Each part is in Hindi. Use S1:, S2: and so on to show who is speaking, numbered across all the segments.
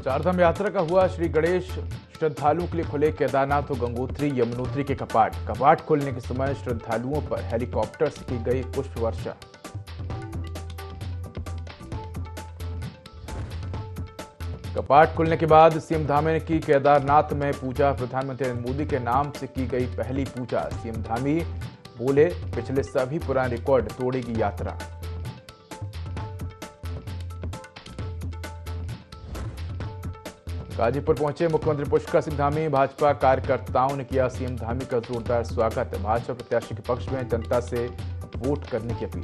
S1: चारधाम यात्रा का हुआ श्री गणेश। श्रद्धालुओं के लिए खुले केदारनाथ और गंगोत्री यमुनोत्री के कपाट खोलने के समय श्रद्धालुओं पर हेलीकॉप्टर से की गई पुष्प वर्षा। कपाट खुलने के बाद सीएम धामी ने की केदारनाथ में पूजा। प्रधानमंत्री नरेंद्र मोदी के नाम से की गई पहली पूजा। सीएम धामी बोले, पिछले सभी पुराने रिकॉर्ड तोड़ेगी यात्रा। गाजीपुर पहुंचे मुख्यमंत्री पुष्कर सिंह धामी। भाजपा कार्यकर्ताओं ने किया सीएम धामी का जोरदार स्वागत। भाजपा प्रत्याशी के पक्ष में जनता से वोट करने की अपील।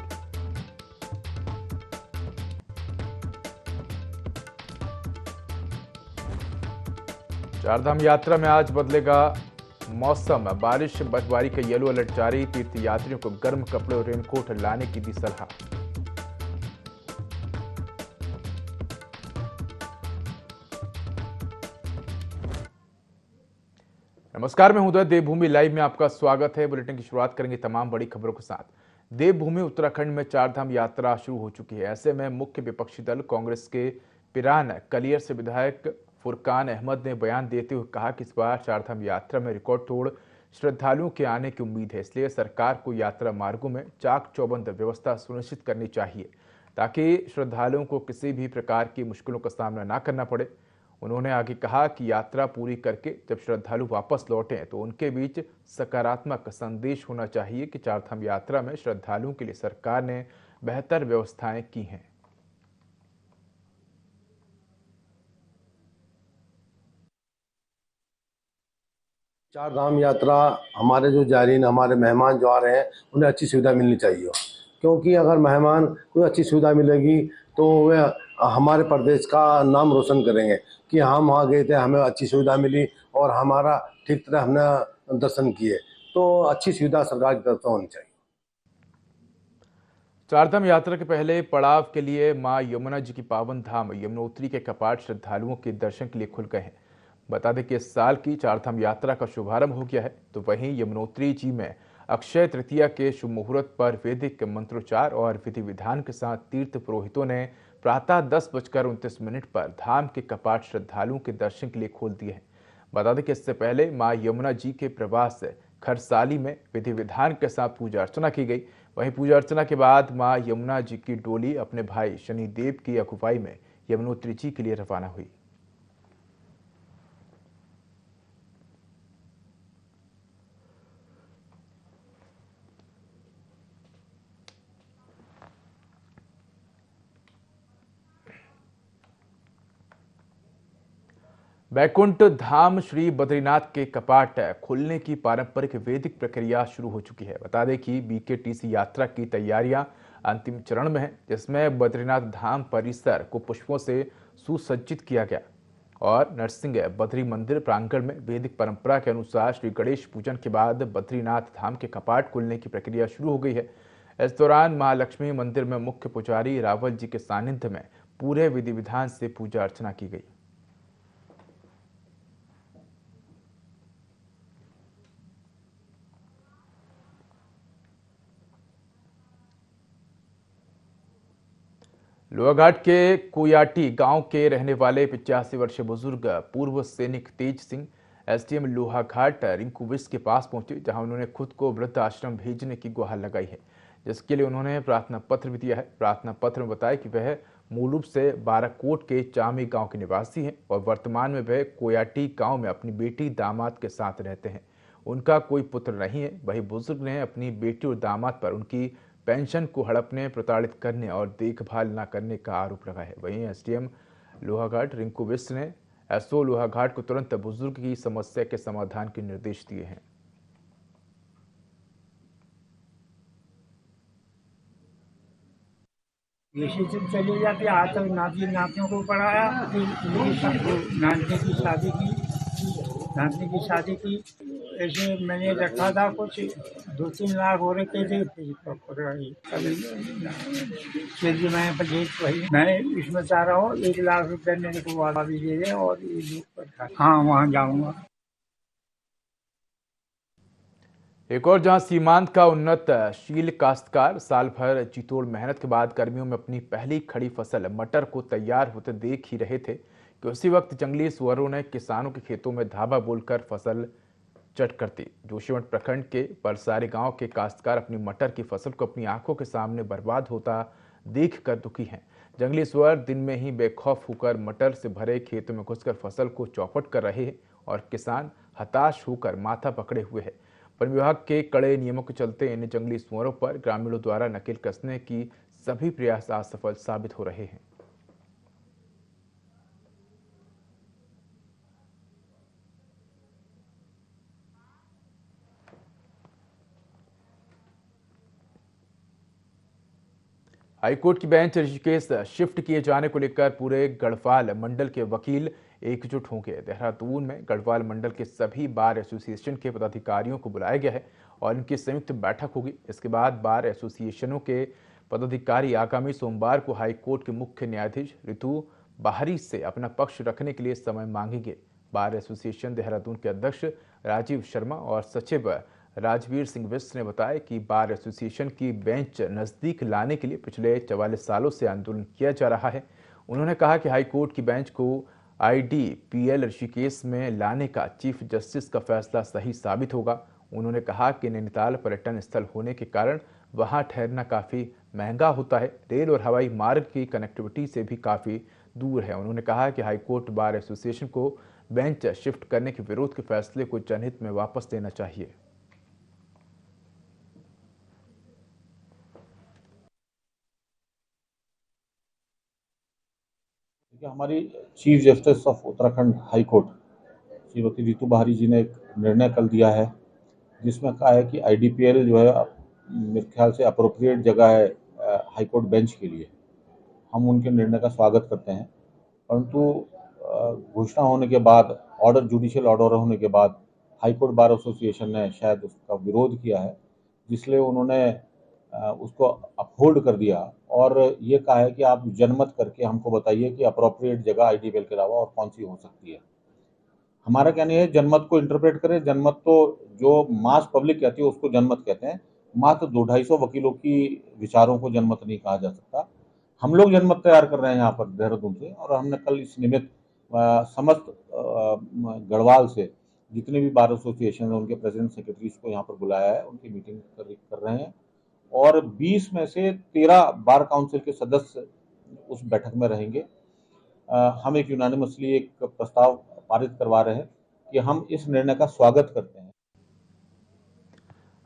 S1: चारधाम यात्रा में आज बदलेगा मौसम। बारिश बर्फबारी का येलो अलर्ट जारी। तीर्थ यात्रियों को गर्म कपड़े और रेनकोट लाने की दी सलाह। नमस्कार, मैं हूं उदय। देवभूमि लाइव में आपका स्वागत है। बुलेटिन की शुरुआत करेंगे तमाम बड़ी खबरों के साथ। देवभूमि उत्तराखंड में चारधाम यात्रा शुरू हो चुकी है। ऐसे में मुख्य विपक्षी दल कांग्रेस के पिरान कलियर से विधायक फुरकान अहमद ने बयान देते हुए कहा कि इस बार चारधाम यात्रा में रिकॉर्ड तोड़ श्रद्धालुओं के आने की उम्मीद है। इसलिए सरकार को यात्रा मार्गों में चाक चौबंद व्यवस्था सुनिश्चित करनी चाहिए ताकि श्रद्धालुओं को किसी भी प्रकार की मुश्किलों का सामना न करना पड़े। उन्होंने आगे कहा कि यात्रा पूरी करके जब श्रद्धालु वापस लौटें तो उनके बीच सकारात्मक संदेश होना चाहिए कि चारधाम यात्रा में श्रद्धालुओं के लिए सरकार ने बेहतर व्यवस्थाएं की हैं।
S2: चारधाम यात्रा हमारे जो जायरीन, हमारे मेहमान जो आ रहे हैं, उन्हें अच्छी सुविधा मिलनी चाहिए, क्योंकि अगर मेहमान को अच्छी सुविधा मिलेगी तो वे हमारे प्रदेश का नाम रोशन करेंगे कि हम वहाँ गए थे, हमें अच्छी सुविधा मिली और हमारा ठीक तरह हमने दर्शन किए। तो अच्छी सुविधा सरकार की तरफ से होनी चाहिए।
S1: चारधाम यात्रा के पहले पड़ाव के लिए मां यमुना जी की पावन धाम यमुनोत्री के कपाट श्रद्धालुओं के दर्शन के लिए खुल गए हैं। बता दें कि इस साल की चारधाम यात्रा का शुभारंभ हो गया है। तो वहीं यमुनोत्री जी में अक्षय तृतीया के शुभ मुहूर्त पर वैदिक मंत्रोच्चार और विधि विधान के साथ तीर्थ पुरोहितों ने प्रातः 10:29 पर धाम के कपाट श्रद्धालुओं के दर्शन के लिए खोल दिए हैं। बता दें कि इससे पहले मां यमुना जी के प्रवास खरसाली में विधि विधान के साथ पूजा अर्चना की गई। वहीं पूजा अर्चना के बाद मां यमुना जी की डोली अपने भाई शनिदेव की अगुवाई में यमुनोत्री जी के लिए रवाना हुई। बैकुंठ धाम श्री बद्रीनाथ के कपाट खुलने की पारंपरिक वैदिक प्रक्रिया शुरू हो चुकी है। बता दें कि बीकेटीसी यात्रा की तैयारियां अंतिम चरण में है, जिसमें बद्रीनाथ धाम परिसर को पुष्पों से सुसज्जित किया गया और नरसिंह बद्री मंदिर प्रांगण में वैदिक परंपरा के अनुसार श्री गणेश पूजन के बाद बद्रीनाथ धाम के कपाट खुलने की प्रक्रिया शुरू हो गई है। इस दौरान महालक्ष्मी मंदिर में मुख्य पुजारी रावल जी के सानिध्य में पूरे विधि विधान से पूजा अर्चना की गई। लोहाघाट के कोयाटी गांव के रहने वाले 85 वर्षीय बुजुर्ग पूर्व सैनिक तेज सिंह एसडीएम लोहाघाट रिंकू विस के पास पहुंचे, जहां उन्होंने खुद को वृद्ध आश्रम भेजने की गुहार लगाई है, जिसके लिए उन्होंने प्रार्थना पत्र भी दिया है। प्रार्थना पत्र में बताया कि वह मूल रूप से बाराकोट के चामी गांव के निवासी हैं और वर्तमान में वह कोयाटी गांव में अपनी बेटी दामाद के साथ रहते हैं। उनका कोई पुत्र नहीं है। वही बुजुर्ग ने अपनी बेटी और दामाद पर उनकी पेंशन को हड़पने, प्रताड़ित करने और देखभाल न करने का आरोप लगा है। वहीं एसडीएम लोहाघाट रिंकू विस ने एसओ लोहाघाट को तुरंत बुजुर्ग की समस्या के समाधान के निर्देश दिए हैं।
S3: जैसे जब चली जाती आज तक नाती नातियों को पढ़ाया, नाती की शादी की। ऐसे मैंने रखा था कुछ 2-3 लाख हो रखे थे, फिर मैं बजट वही मैं इसमें चाह रहा हूँ 1 लाख रुपये मेरे को वादा भी दे दें और ये हाँ वहाँ जाऊँगा।
S1: एक और जहां सीमांत का उन्नतशील काश्तकार साल भर चितौड़ मेहनत के बाद गर्मियों में अपनी पहली खड़ी फसल मटर को तैयार होते देख ही रहे थे कि उसी वक्त जंगली सुअरों ने किसानों के खेतों में धावा बोलकर फसल चट कर दी। जोशीमठ प्रखंड के परसारी गांव के काश्तकार अपनी मटर की फसल को अपनी आंखों के सामने बर्बाद होता देखकर दुखी हैं। जंगली सुअर दिन में ही बेखौफ होकर मटर से भरे खेतों में घुसकर फसल को चौपट कर रहे हैं और किसान हताश होकर माथा पकड़े हुए हैं। वन विभाग के कड़े नियमों के चलते इन जंगली सुअरों पर ग्रामीणों द्वारा नकेल कसने की सभी प्रयास असफल साबित हो रहे हैं। हाईकोर्ट की बेंच ऋषिकेश शिफ्ट किए जाने को लेकर पूरे गढ़वाल मंडल के वकील एकजुट होंगे। देहरादून में गढ़वाल मंडल के सभी बार एसोसिएशन के पदाधिकारियों को बुलाया गया है और इनकी संयुक्त बैठक होगी। इसके बाद बार एसोसिएशनों के पदाधिकारी आगामी सोमवार को हाईकोर्ट के मुख्य न्यायाधीश ऋतु बाहरी से अपना पक्ष रखने के लिए समय मांगेंगे। बार एसोसिएशन देहरादून के अध्यक्ष राजीव शर्मा और सचिव राजवीर सिंह विश्व ने बताया कि बार एसोसिएशन की बेंच नजदीक लाने के लिए पिछले 44 सालों से आंदोलन किया जा रहा है। उन्होंने कहा कि हाईकोर्ट की बेंच को IDPL ऋषिकेश में लाने का चीफ जस्टिस का फैसला सही साबित होगा। उन्होंने कहा कि नैनीताल पर्यटन स्थल होने के कारण वहां ठहरना काफी महंगा होता है। रेल और हवाई मार्ग की कनेक्टिविटी से भी काफी दूर है। उन्होंने कहा कि हाईकोर्ट बार एसोसिएशन को बेंच शिफ्ट करने के विरोध के फैसले को जनहित में वापस लेना चाहिए।
S4: हमारी chief justice of Uttarakhand high court Shrimati Ritu Bahri ji ने एक निर्णय कल दिया है, जिसमें कहा है कि IDPL जो है मेरे ख्याल से अप्रोप्रिएट जगह है हाई कोर्ट बेंच के लिए। हम उनके निर्णय का स्वागत करते हैं, परंतु घोषणा होने के बाद, जुडिशियल ऑर्डर होने के बाद हाई कोर्ट बार एसोसिएशन ने शायद उसका विरोध किया है, जिसलिए उन्होंने उसको अपहोल्ड कर दिया और ये कहा है कि आप जनमत करके हमको बताइए कि अप्रोप्रिएट जगह IDPL के अलावा और कौन सी हो सकती है। हमारा कहना है जनमत को इंटरप्रेट करें। जनमत तो जो मास पब्लिक कहती है उसको जनमत कहते हैं। मात्र 200-250 वकीलों की विचारों को जनमत नहीं कहा जा सकता। हम लोग जनमत तैयार कर रहे हैं यहाँ पर देहरादून से, और हमने कल इस निमित्त समस्त गढ़वाल से जितने भी बार एसोसिएशन है उनके प्रेसिडेंट सेक्रेटरीज को यहाँ पर बुलाया है, उनकी मीटिंग कर रहे हैं और 20 में से 13 बार काउंसिल के सदस्य उस बैठक में रहेंगे। हम एक यूनानिमसली एक प्रस्ताव पारित करवा रहे हैं कि हम इस निर्णय का स्वागत करते हैं।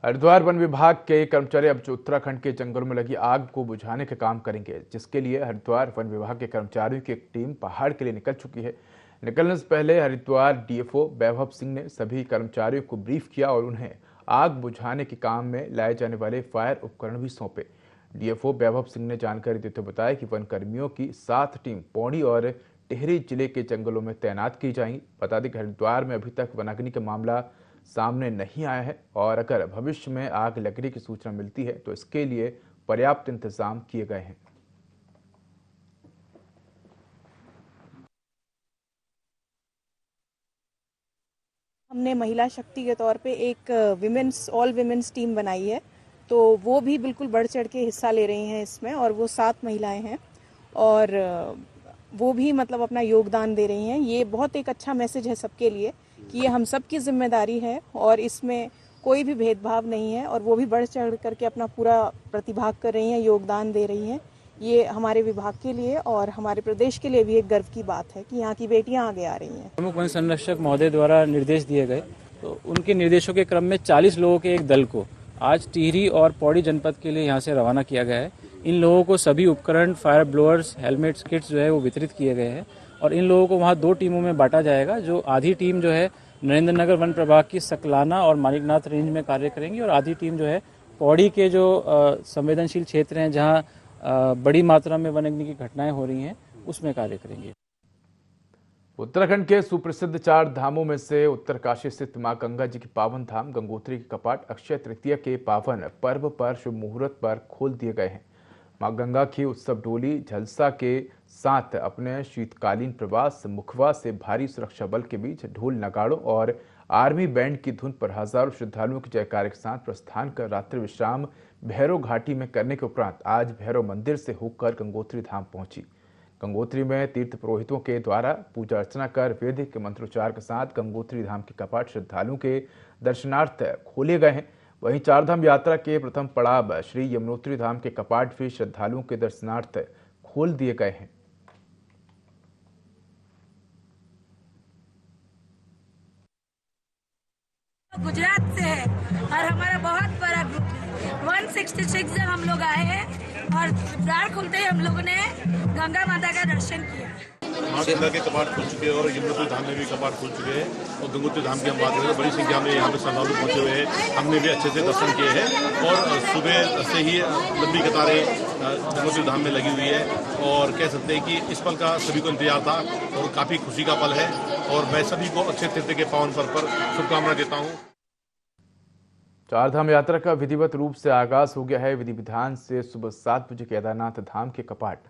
S1: हरिद्वार वन विभाग के कर्मचारी अब उत्तराखंड के जंगलों में लगी आग को बुझाने का काम करेंगे, जिसके लिए हरिद्वार वन विभाग के कर्मचारियों की एक टीम पहाड़ के लिए निकल चुकी है। निकलने से पहले हरिद्वार DFO वैभव सिंह ने सभी कर्मचारियों को ब्रीफ किया और उन्हें आग बुझाने के काम में लाए जाने वाले फायर उपकरण भी सौंपे। DFO वैभव सिंह ने जानकारी देते हुए बताया कि वन कर्मियों की 7 टीम पौड़ी और टिहरी जिले के जंगलों में तैनात की जाएंगी। बता दें कि हरिद्वार में अभी तक वनाग्नि का मामला सामने नहीं आया है और अगर भविष्य में आग लगने की सूचना मिलती है तो इसके लिए पर्याप्त इंतजाम किए गए हैं।
S5: हमने महिला शक्ति के तौर पे एक ऑल विमेंस टीम बनाई है, तो वो भी बिल्कुल बढ़ चढ़ के हिस्सा ले रही हैं इसमें, और वो 7 महिलाएं हैं और वो भी मतलब अपना योगदान दे रही हैं। ये बहुत एक अच्छा मैसेज है सबके लिए कि ये हम सब की जिम्मेदारी है और इसमें कोई भी भेदभाव नहीं है, और वो भी बढ़ चढ़ करके अपना पूरा प्रतिभाग कर रही हैं, योगदान दे रही हैं। ये हमारे विभाग के लिए और हमारे प्रदेश के लिए भी एक गर्व की बात है कि यहाँ की बेटियाँ आगे आ रही हैं।
S6: प्रमुख वन संरक्षक महोदय द्वारा निर्देश दिए गए, तो उनके निर्देशों के क्रम में 40 लोगों के एक दल को आज टिहरी और पौड़ी जनपद के लिए यहाँ से रवाना किया गया है। इन लोगों को सभी उपकरण, फायर ब्लोअर्स, हेलमेट्स, किट्स जो है वो वितरित किए गए हैं और इन लोगों को वहाँ 2 टीमों में बांटा जाएगा। जो आधी टीम जो है नरेंद्र नगर वन प्रभाग की सकलाना और मानिकनाथ रेंज में कार्य करेंगी और आधी टीम जो है पौड़ी के जो संवेदनशील क्षेत्र हैं जहाँ बड़ी मात्रा में वनाग्नि की घटनाएं हो रही हैं उसमें कार्य करेंगे।
S1: उत्तराखंड के सुप्रसिद्ध 4 धामों में से उत्तरकाशी स्थित मां गंगा जी की पावन धाम गंगोत्री के कपाट अक्षय तृतीया के पावन पर्व पर शुभ मुहूर्त पर खोल दिए गए हैं। मां गंगा की उत्सव डोली झलसा के साथ अपने शीतकालीन प्रवास मुखवा से भारी सुरक्षा बल के बीच ढोल नगाड़ों और आर्मी बैंड की धुन पर हजारों श्रद्धालुओं के जयकारे के साथ प्रस्थान कर रात्रि विश्राम भैरव घाटी में करने के उपरांत आज भैरव मंदिर से होकर गंगोत्री धाम पहुंची। गंगोत्री में तीर्थ पुरोहितों के द्वारा पूजा अर्चना कर वैदिक मंत्रोच्चार के साथ गंगोत्री धाम के कपाट श्रद्धालुओं के दर्शनार्थ खोले गए हैं। वहीं चारधाम यात्रा के प्रथम पड़ाव श्री यमुनोत्री धाम के कपाट भी श्रद्धालुओं के दर्शनार्थ खोल दिए गए हैं।
S7: गुजरात से है और हमारा बहुत बड़ा ग्रुप है। 166 जब हम लोग आए हैं और द्वार खुलते ही हम लोगों ने गंगा माता का दर्शन किया।
S8: माँ गंगा के कपाट खुल चुके हैं और यमुनोत्री धाम में भी कपाट खुल चुके हैं। और गंगोत्री धाम की हम बात करें तो बड़ी संख्या में यहाँ पे श्रद्धालु पहुंचे हुए हैं। हमने भी अच्छे से दर्शन किए हैं और सुबह से ही लंबी कतारें गंगोत्री धाम में लगी हुई है और कह सकते हैं कि इस पल का सभी को इंतजार था और काफी खुशी का पल है और मैं सभी को अच्छे तीर्थ के पावन पर्व पर शुभकामनाएं देता हूँ।
S1: चारधाम यात्रा का विधिवत रूप से आगाज हो गया है। विधि विधान से सुबह 7 बजे केदारनाथ धाम के कपाट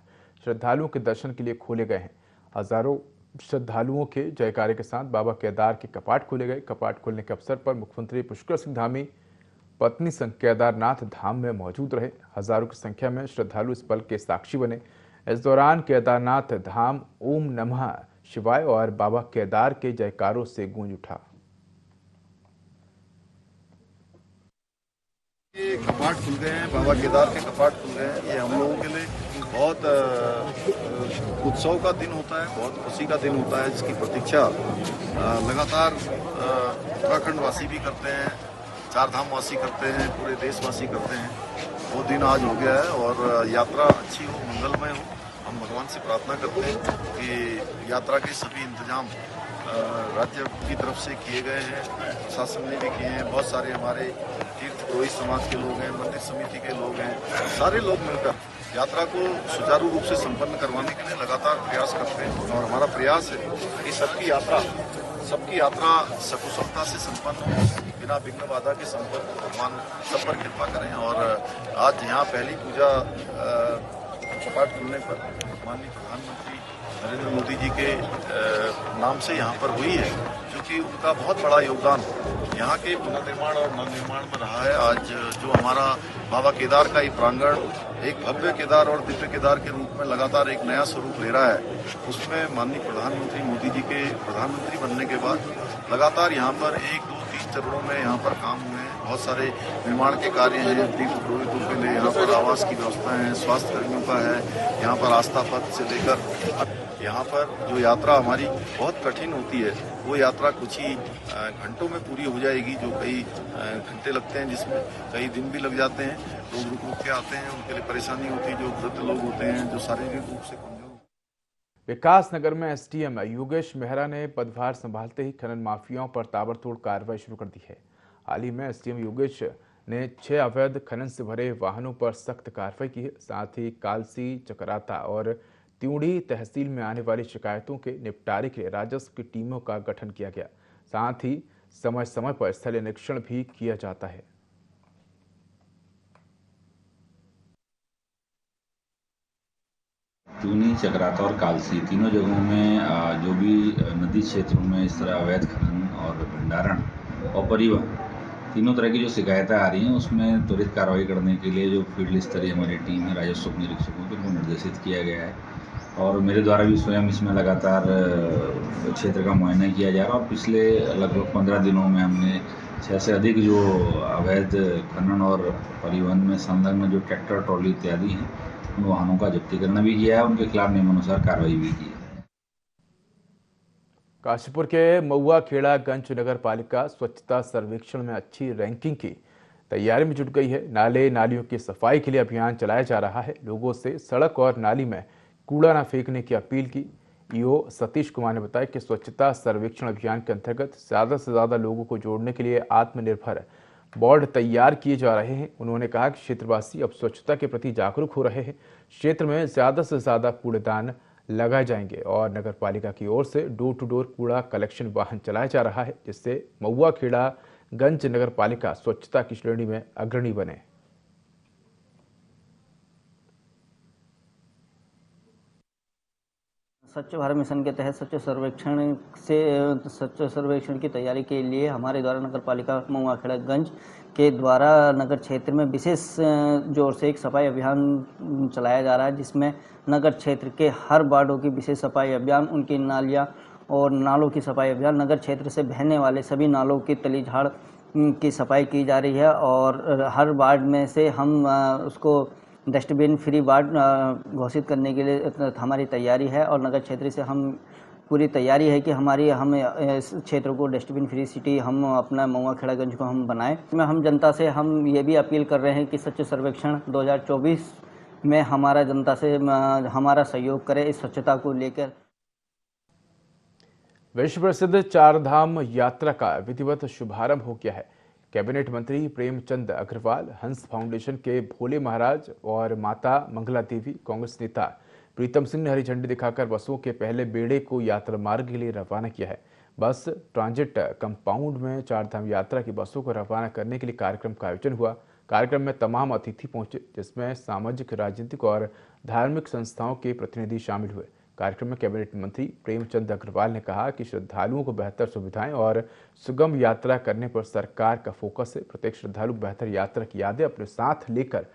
S1: श्रद्धालुओं के दर्शन के लिए खोले गए हैं। हजारों श्रद्धालुओं के जयकारे के साथ बाबा केदार के कपाट खोले गए। कपाट खोलने के अवसर पर मुख्यमंत्री पुष्कर सिंह धामी पत्नी संग केदारनाथ धाम में मौजूद रहे। हजारों की संख्या में श्रद्धालु इस पल के साक्षी बने। इस दौरान केदारनाथ धाम ओम नमः शिवाय और बाबा केदार के जयकारों से गूंज उठा।
S9: ये कपाट खुल गए हैं, बाबा केदार के कपाट खुल गए हैं। ये हम लोगों के लिए बहुत उत्सव का दिन होता है, बहुत खुशी का दिन होता है, जिसकी प्रतीक्षा लगातार उत्तराखंड वासी भी करते हैं, चारधाम वासी करते हैं, पूरे देशवासी करते हैं। वो दिन आज हो गया है और यात्रा अच्छी हो, मंगलमय हो। हम भगवान से प्रार्थना करते हैं कि यात्रा के सभी इंतजाम राज्य की तरफ से किए गए हैं, शासन ने भी किए हैं। बहुत सारे हमारे तीर्थ पुरोहित समाज के लोग हैं, मंदिर समिति के लोग हैं, सारे लोग मिलकर यात्रा को सुचारू रूप से संपन्न करवाने के लिए लगातार प्रयास करते हैं और हमारा प्रयास है कि सबकी यात्रा सकुशलता से संपन्न हो, बिना विघ्न बाधा के संपन्न हो। भगवान सब पर कृपा करें। और आज यहाँ पहली पूजा कपाट खुलने पर माननीय प्रधानमंत्री नरेंद्र मोदी जी के नाम से यहाँ पर हुई है, क्योंकि उनका बहुत बड़ा योगदान यहाँ के पुनर्निर्माण और नवनिर्माण में रहा है। आज जो हमारा बाबा केदार का ये प्रांगण एक भव्य केदार और दिव्य केदार के रूप में लगातार एक नया स्वरूप ले रहा है, उसमें माननीय प्रधानमंत्री मोदी जी के प्रधानमंत्री बनने के बाद लगातार यहाँ पर 1, 2, 3 चरणों में यहाँ पर काम हुए हैं। बहुत सारे निर्माण के कार्य हैं, तीर्थ पुरोहितों के लिए यहाँ पर आवास की व्यवस्था है, स्वास्थ्य कर्मियों का है, यहाँ पर आस्था पथ से लेकर यहाँ पर जो यात्रा हमारी बहुत कठिन होती है, वो यात्रा कुछ ही घंटों में पूरी हो जाएगी। जो कई घंटे लगते हैं, जिसमें कई दिन भी लग जाते हैं। लोग रुक रुक के आते हैं, उनके लिए परेशानी होती है। जो वृद्ध लोग होते हैं, जो शारीरिक रूप से कमजोर।
S1: विकास नगर में एसडीएम योगेश मेहरा ने पदभार संभालते ही खनन माफियाओं पर ताबड़तोड़ कार्रवाई शुरू कर दी है। हाल ही में एसडीएम योगेश ने 6 अवैध खनन से भरे वाहनों पर सख्त कार्रवाई की है। साथ ही कालसी, चकराता और त्यूड़ी तहसील में आने वाली शिकायतों के निपटारे के लिए राजस्व की टीमों का गठन किया गया। साथ ही समय समय पर स्थलीय निरीक्षण भी किया जाता है।
S10: त्यूनी, चकराता और कालसी तीनों जगहों में जो भी नदी क्षेत्रों में इस तरह अवैध खनन और भंडारण और परिवहन तीनों तरह की जो शिकायतें आ रही हैं, उसमें त्वरित कार्रवाई करने के लिए जो फील्ड स्तरीय हमारी टीम है राजस्व निरीक्षकों को निर्देशित किया गया है और मेरे द्वारा भी स्वयं इसमें लगातार क्षेत्र का मुआयना किया जा रहा है। और पिछले लगभग 15 दिनों में हमने 6 से अधिक जो अवैध खनन और परिवहन में संलग्न जो ट्रैक्टर, ट्रॉली इत्यादि हैं, उन वाहनों का जब्तीकरण भी किया है, उनके खिलाफ नियमानुसार कार्रवाई भी की है।
S1: काशीपुर के महुआ खेड़ा गंज नगर पालिका स्वच्छता सर्वेक्षण में अच्छी रैंकिंग की तैयारी में जुट गई है। नाले नालियों की सफाई के लिए अभियान चलाया जा रहा है। लोगों से सड़क और नाली में कूड़ा न फेंकने की अपील की। ईओ सतीश कुमार ने बताया कि स्वच्छता सर्वेक्षण अभियान के अंतर्गत ज़्यादा से ज़्यादा लोगों को जोड़ने के लिए आत्मनिर्भर बोर्ड तैयार किए जा रहे हैं। उन्होंने कहा कि क्षेत्रवासी अब स्वच्छता के प्रति जागरूक हो रहे हैं। क्षेत्र में ज़्यादा से ज़्यादा कूड़ेदान लगाए जाएंगे और नगर पालिका की ओर से डोर टू डोर कूड़ा कलेक्शन वाहन चलाया जा रहा है, जिससे महुआ खेड़ा गंज नगर पालिका स्वच्छता की श्रेणी में अग्रणी बने।
S11: स्वच्छ भारत मिशन के तहत स्वच्छ सर्वेक्षण की तैयारी के लिए हमारे द्वारा नगर पालिका महुआखेड़ागंज के द्वारा नगर क्षेत्र में विशेष जोर से एक सफाई अभियान चलाया जा रहा है, जिसमें नगर क्षेत्र के हर वार्डों की विशेष सफाई अभियान, उनकी नालियाँ और नालों की सफाई अभियान, नगर क्षेत्र से बहने वाले सभी नालों की तली झाड़ की सफाई की जा रही है। और हर वार्ड में से हम उसको डस्टबिन फ्री वार्ड घोषित करने के लिए हमारी तैयारी है। और नगर क्षेत्र से हम पूरी तैयारी है कि हम इस क्षेत्र को डस्टबिन फ्री सिटी हम अपना महुआखेड़ागंज को हम बनाएं। हम जनता से हम ये भी अपील कर रहे हैं कि स्वच्छ सर्वेक्षण 2024 में हमारा जनता से हमारा सहयोग करे इस स्वच्छता को लेकर।
S1: विश्व प्रसिद्ध चारधाम यात्रा का विधिवत शुभारंभ हो गया है। कैबिनेट मंत्री प्रेमचंद अग्रवाल, हंस फाउंडेशन के भोले महाराज और माता मंगला देवी, कांग्रेस नेता प्रीतम सिंह ने हरी झंडी दिखाकर बसों के पहले बेड़े को यात्रा मार्ग के लिए रवाना किया है। बस ट्रांजिट कंपाउंड में चारधाम यात्रा की बसों को रवाना करने के लिए कार्यक्रम का आयोजन हुआ। कार्यक्रम में तमाम अतिथि पहुंचे, जिसमें सामाजिक, राजनीतिक और धार्मिक संस्थाओं के प्रतिनिधि शामिल हुए। कार्यक्रम में कैबिनेट मंत्री प्रेमचंद अग्रवाल ने कहा कि श्रद्धालुओं को बेहतर सुविधाएं और सुगम यात्रा करने पर सरकार का फोकस है। प्रत्येक श्रद्धालु बेहतर यात्रा की यादें अपने साथ लेकर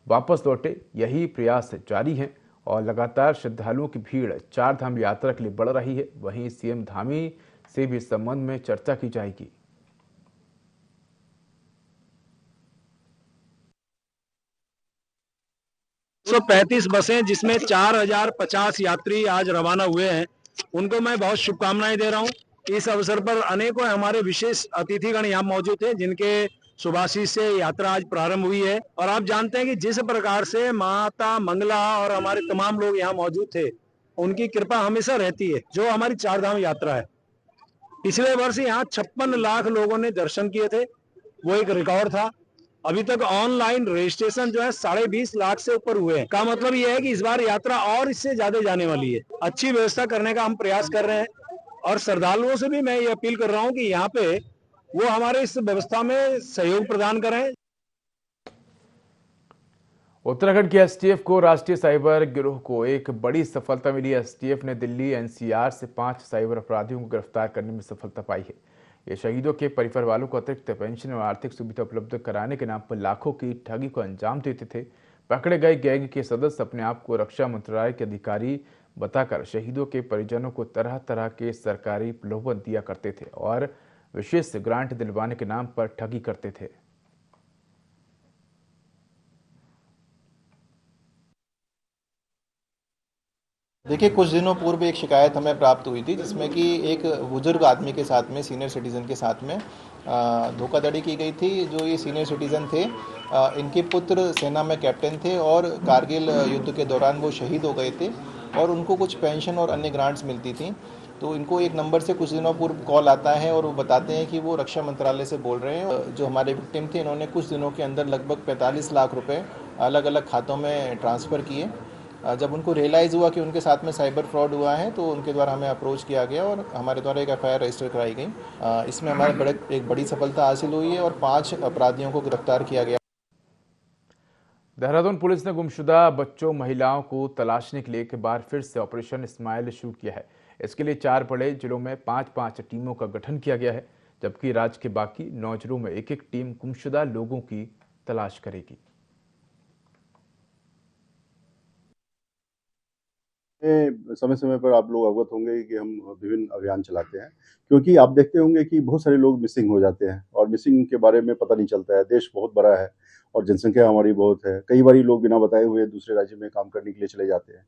S1: वापस लौटे, यही प्रयास जारी है और लगातार श्रद्धालुओं की भीड़ चारधाम यात्रा के लिए बढ़ रही है। वहीं सीएम धामी से भी इस संबंध में चर्चा की जाएगी।
S12: तो 35 बसें जिसमें 4050 यात्री आज रवाना हुए हैं, उनको मैं बहुत शुभकामनाएं दे रहा हूं। इस अवसर पर अनेकों हमारे विशेष अतिथिगण यहाँ मौजूद थे, जिनके शुभाशीष से यात्रा आज प्रारंभ हुई है। और आप जानते हैं कि जिस प्रकार से माता मंगला और हमारे तमाम लोग यहाँ मौजूद थे, उनकी कृपा हमेशा रहती है। जो हमारी चारधाम यात्रा है, पिछले वर्ष यहाँ 56 लाख लोगों ने दर्शन किए थे, वो एक रिकॉर्ड था। अभी तक ऑनलाइन रजिस्ट्रेशन जो है 20.5 लाख से ऊपर हुए हैं। का मतलब ये है कि इस बार यात्रा और इससे ज्यादा जाने वाली है। अच्छी व्यवस्था करने का हम प्रयास कर रहे हैं और श्रद्धालुओं से भी मैं ये अपील कर रहा हूं कि यहाँ पे वो हमारे इस व्यवस्था में सहयोग प्रदान करें।
S1: उत्तराखंड के एसटीएफ को राष्ट्रीय साइबर गिरोह को एक बड़ी सफलता मिली। एसटीएफ ने दिल्ली एनसीआर से 5 साइबर अपराधियों को गिरफ्तार करने में सफलता पाई है। ये शहीदों के परिवार वालों को अतिरिक्त पेंशन और आर्थिक सुविधा उपलब्ध कराने के नाम पर लाखों की ठगी को अंजाम देते थे। पकड़े गए गैंग के सदस्य अपने आप को रक्षा मंत्रालय के अधिकारी बताकर शहीदों के परिजनों को तरह तरह के सरकारी प्रलोभन दिया करते थे और विशेष ग्रांट दिलवाने के नाम पर ठगी करते थे।
S13: देखिए, कुछ दिनों पूर्व एक शिकायत हमें प्राप्त हुई थी, जिसमें कि एक बुजुर्ग आदमी के साथ में, सीनियर सिटीज़न के साथ में धोखाधड़ी की गई थी। जो ये सीनियर सिटीज़न थे, इनके पुत्र सेना में कैप्टन थे और कारगिल युद्ध के दौरान वो शहीद हो गए थे और उनको कुछ पेंशन और अन्य ग्रांट्स मिलती थी। तो इनको एक नंबर से कुछ दिनों पूर्व कॉल आता है और वो बताते हैं कि वो रक्षा मंत्रालय से बोल रहे हैं। जो हमारे विक्टिम थे, इन्होंने कुछ दिनों के अंदर लगभग 45 लाख रुपए अलग अलग खातों में ट्रांसफ़र किए। जब उनको रियलाइज़ हुआ कि उनके साथ में साइबर फ्रॉड हुआ है, तो उनके द्वारा हमें अप्रोच किया गया और हमारे द्वारा एक एफआईआर रजिस्टर कराई गई। इसमें हमारे एक बड़ी सफलता हासिल हुई है और 5 अपराधियों को गिरफ्तार किया गया।
S1: देहरादून पुलिस ने गुमशुदा बच्चों, महिलाओं को तलाशने के लिए एक बार फिर से ऑपरेशन स्माइल शुरू किया है। इसके लिए 4 बड़े जिलों में 5-5 टीमों का गठन किया गया है, जबकि राज्य के बाकी 9 जिलों में 1-1 टीम गुमशुदा लोगों की तलाश करेगी।
S14: समय समय पर आप लोग अवगत होंगे कि हम विभिन्न अभियान चलाते हैं, क्योंकि आप देखते होंगे कि बहुत सारे लोग मिसिंग हो जाते हैं और मिसिंग के बारे में पता नहीं चलता है। देश बहुत बड़ा है और जनसंख्या हमारी बहुत है। कई बार लोग बिना बताए हुए दूसरे राज्य में काम करने के लिए चले जाते हैं,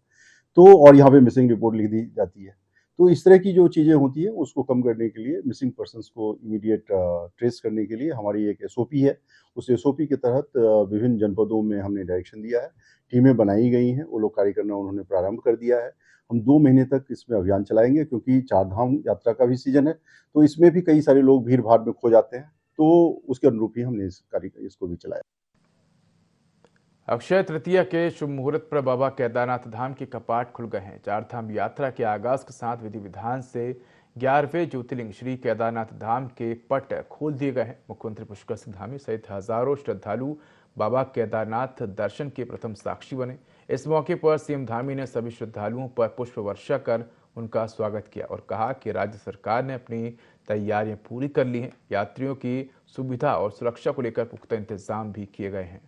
S14: तो और यहाँ पे मिसिंग रिपोर्ट लिख दी जाती है। तो इस तरह की जो चीज़ें होती है, उसको कम करने के लिए, मिसिंग पर्सनस को इमीडिएट ट्रेस करने के लिए हमारी एक एसओपी है। उस एसओपी के तहत विभिन्न जनपदों में हमने डायरेक्शन दिया है, टीमें बनाई गई हैं, वो लोग कार्य करना उन्होंने प्रारंभ कर दिया है। हम 2 महीने तक इसमें अभियान चलाएंगे, क्योंकि चारधाम यात्रा का भी सीजन है, तो इसमें भी कई सारे लोग भीड़ भाड़ में खो जाते हैं, तो उसके अनुरूप ही हमने इसको भी चलाया।
S1: अक्षय तृतीया के शुभ मुहूर्त पर बाबा केदारनाथ धाम के कपाट खुल गए हैं। चारधाम यात्रा के आगाज के साथ विधि विधान से 11वें ज्योतिर्लिंग श्री केदारनाथ धाम के पट खोल दिए गए हैं। मुख्यमंत्री पुष्कर सिंह धामी सहित हजारों श्रद्धालु बाबा केदारनाथ दर्शन के प्रथम साक्षी बने। इस मौके पर सीएम धामी ने सभी श्रद्धालुओं पर पुष्प वर्षा कर उनका स्वागत किया और कहा कि राज्य सरकार ने अपनी तैयारियां पूरी कर ली हैं। यात्रियों की सुविधा और सुरक्षा को लेकर पुख्ता इंतजाम भी किए गए हैं।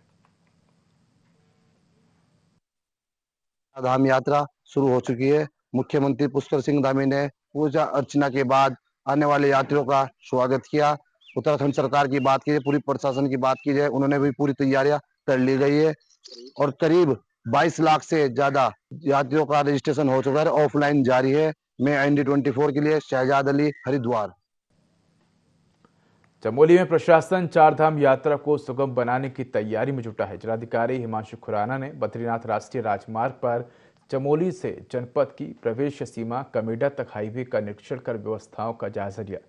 S15: धाम यात्रा शुरू हो चुकी है। मुख्यमंत्री पुष्कर सिंह धामी ने पूजा अर्चना के बाद आने वाले यात्रियों का स्वागत किया। उत्तराखंड सरकार की बात की जाए, पूरी प्रशासन की बात की जाए, उन्होंने भी पूरी तैयारियां कर ली गई है और करीब 22 लाख से ज्यादा यात्रियों का रजिस्ट्रेशन हो चुका है। ऑफलाइन जारी है। मैं ND24 के लिए शहजाद अली, हरिद्वार।
S1: चमोली में प्रशासन चारधाम यात्रा को सुगम बनाने की तैयारी में जुटा है। जिलाधिकारी हिमांशु खुराना ने बद्रीनाथ राष्ट्रीय राजमार्ग पर चमोली से जनपद की प्रवेश सीमा कमेडा तक हाईवे का निरीक्षण कर व्यवस्थाओं का जायजा लिया।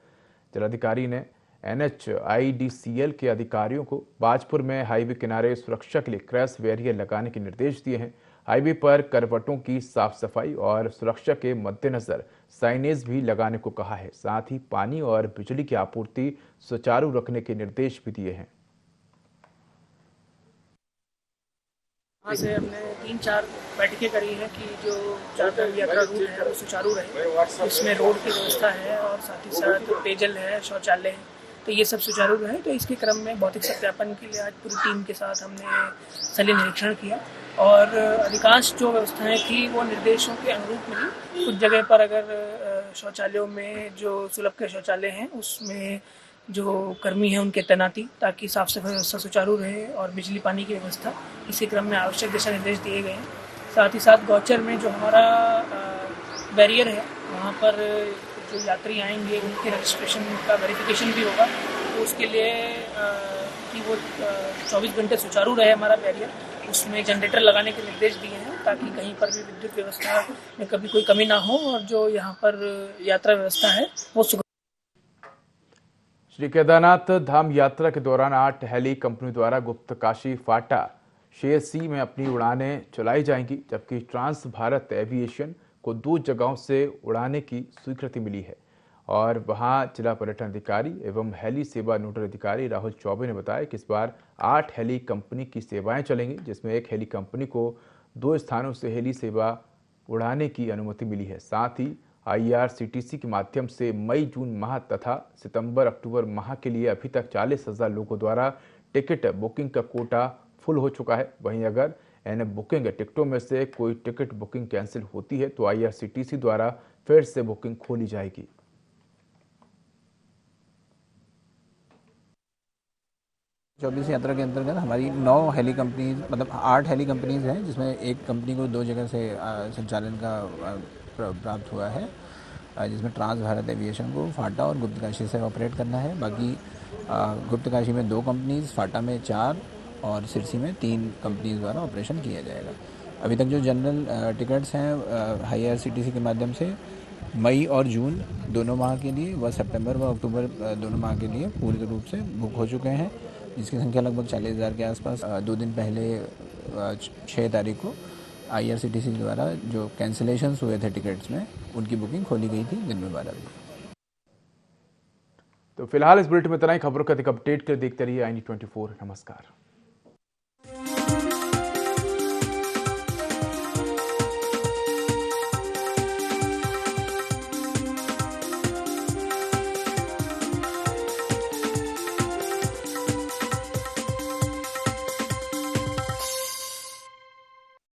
S1: जिलाधिकारी ने NHIDCL के अधिकारियों को बाजपुर में हाईवे किनारे सुरक्षा के लिए क्रैश बैरियर लगाने के निर्देश दिए हैं। हाईवे पर करवटों की साफ सफाई और सुरक्षा के मद्देनजर साइनेज भी लगाने को कहा है। साथ ही पानी और बिजली की आपूर्ति सुचारू रखने के निर्देश भी दिए हैं।
S16: यहाँ से हमने 3-4 बैठकें करी है कि जो चारधाम यात्रा रूट है वो सुचारू रहे। इसमें रोड की व्यवस्था है और साथ ही साथ पेयजल है, शौचालय है, तो ये सब सुचारू रहे। तो इसके क्रम में भौतिक सत्यापन के लिए आज पूरी टीम के साथ हमने स्थलीय निरीक्षण किया और अधिकांश जो व्यवस्थाएं थी वो निर्देशों के अनुरूप मिली। कुछ जगह पर अगर शौचालयों में जो सुलभ के शौचालय हैं उसमें जो कर्मी हैं उनके तैनाती, ताकि साफ सफाई व्यवस्था सुचारू रहे और बिजली पानी की व्यवस्था, इसी क्रम में आवश्यक दिशा निर्देश दिए गए हैं। साथ ही साथ गौचर में जो हमारा बैरियर है वहाँ पर जो यात्री आएंगे उनके रजिस्ट्रेशन का वेरिफिकेशन भी होगा, तो उसके लिए कि वो 24 घंटे सुचारू रहे हमारा बैरियर, उसमें जनरेटर लगाने के निर्देश दिए हैं ताकि कहीं पर भी विद्युत व्यवस्था में कभी कोई कमी ना हो और जो यहाँ पर यात्रा व्यवस्था है वो
S1: श्री केदारनाथ धाम यात्रा के दौरान 8 हेली कंपनी द्वारा गुप्तकाशी, फाटा, शेर सी में अपनी उड़ानें चलाई जाएंगी, जबकि ट्रांस भारत एविएशन को 2 जगहों से उड़ाने की स्वीकृति मिली है। और वहां जिला पर्यटन अधिकारी एवं हेली सेवा नोडल अधिकारी राहुल चौबे ने बताया कि इस बार 8 हेली कंपनी की सेवाएं चलेंगी, जिसमें एक हेली कंपनी को 2 स्थानों से हेली सेवा उड़ाने की अनुमति मिली है। साथ ही IRCTC के माध्यम से मई-जून माह तथा सितंबर-अक्टूबर माह के लिए अभी तक 40,000 लोगों द्वारा टिकट बुकिंग का कोटा फुल हो चुका है। वहीं अगर इन बुकिंग टिकटों में से कोई टिकट बुकिंग कैंसिल होती है तो IRCTC द्वारा फिर से बुकिंग खोली जाएगी।
S17: चौबीस यात्रा के अंतर्गत हमारी 9 हेली कंपनीज, मतलब 8 हेली कंपनीज हैं, जिसमें एक कंपनी को 2 जगह से संचालन का प्राप्त हुआ है, जिसमें ट्रांस भारत एविएशन को फाटा और गुप्तकाशी से ऑपरेट करना है। बाकी गुप्तकाशी में 2 कंपनीज, फाटा में 4 और सिरसी में 3 कंपनीज द्वारा ऑपरेशन किया जाएगा। अभी तक जो जनरल टिकट्स हैं IRCTC के माध्यम से मई और जून दोनों माह के लिए व सितंबर व अक्टूबर दोनों माह के लिए पूरी रूप से बुक हो चुके हैं, जिसकी संख्या लगभग 40,000 के आसपास। 2 दिन पहले 6 तारीख को IRCTC द्वारा जो कैंसिलेशंस हुए थे टिकट्स में, उनकी बुकिंग खोली गई थी दिन में 12 बजे।
S1: तो फिलहाल इस बुलेटिन में इतना ही। खबरों का अधिक अपडेट कर देखते रहिए IND24। नमस्कार।